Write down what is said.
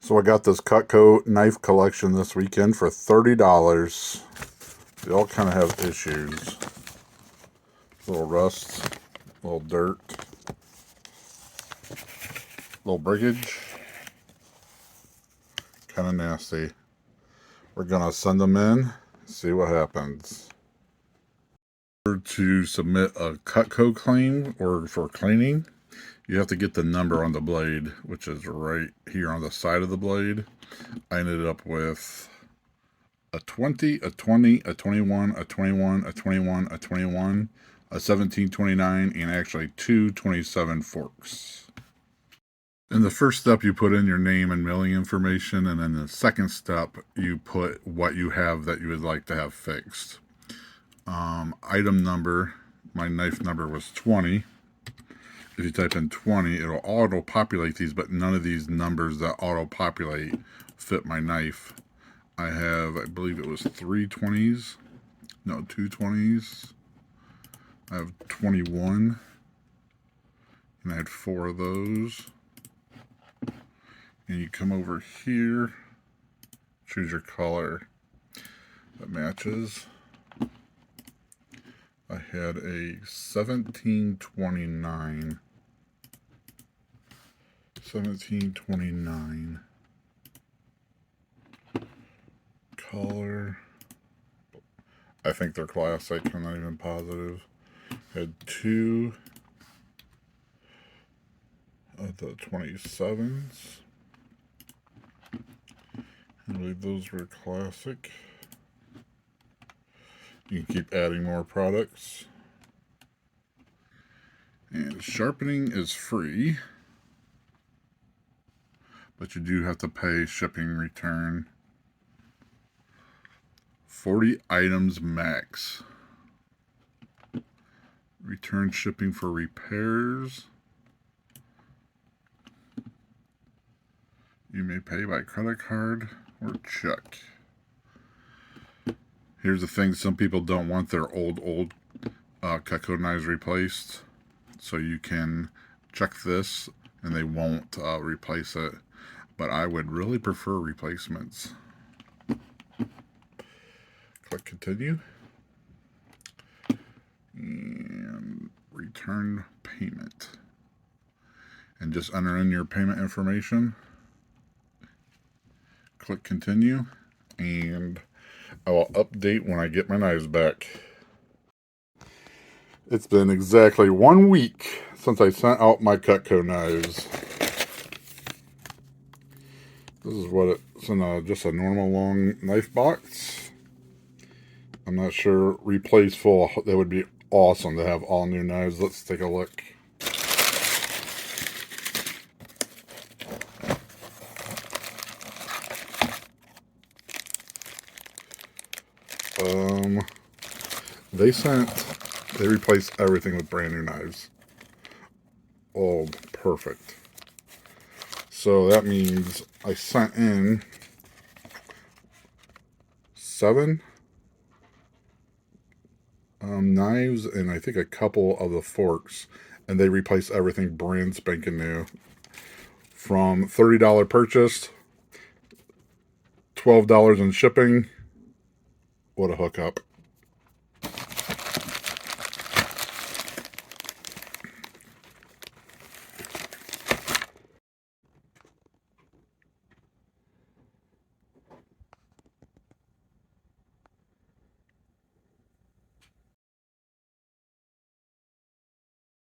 So I got this Cutco knife collection this weekend for $30. They all kind of have issues. A little rust, a little dirt, a little breakage. Kind of nasty. We're going to send them in, see what happens. To submit a Cutco claim or for cleaning, you have to get the number on the blade, which is right here on the side of the blade. I ended up with a 20, a 20, a 21, a 21, a 21, a 21, a 1729, and actually two 27 forks. In the first step, you put in your name and mailing information, and then the second step, you put what you have that you would like to have fixed. Item number, my knife number was 20. If you type in 20, it'll auto-populate these, but none of these numbers that auto-populate fit my knife. I have, I believe it was 3 20s. No, 2 20s. I have 21. And I had 4 of those. And you come over here, choose your color that matches. I had a 1729. 1729 color. I think they're classic. I'm not even positive. Had 2 of the 27s. I believe those were classic. You can keep adding more products. And sharpening is free, but you do have to pay shipping return. 40 items max. Return shipping for repairs. You may pay by credit card or check. Here's the thing, some people don't want their old Cutco knives replaced. So you can check this and they won't replace it. But I would really prefer replacements. Click continue. And return payment. And just enter in your payment information. Click continue. And I will update when I get my knives back. It's been exactly 1 week since I sent out my Cutco knives. This is what it's in just a normal long knife box. I'm not sure replace full. That would be awesome to have all new knives. Let's take a look. They replaced everything with brand new knives. Oh, perfect. So that means I sent in 7 knives and I think a couple of the forks, and they replaced everything brand spanking new. From $30 purchase, $12 in shipping. What a hookup.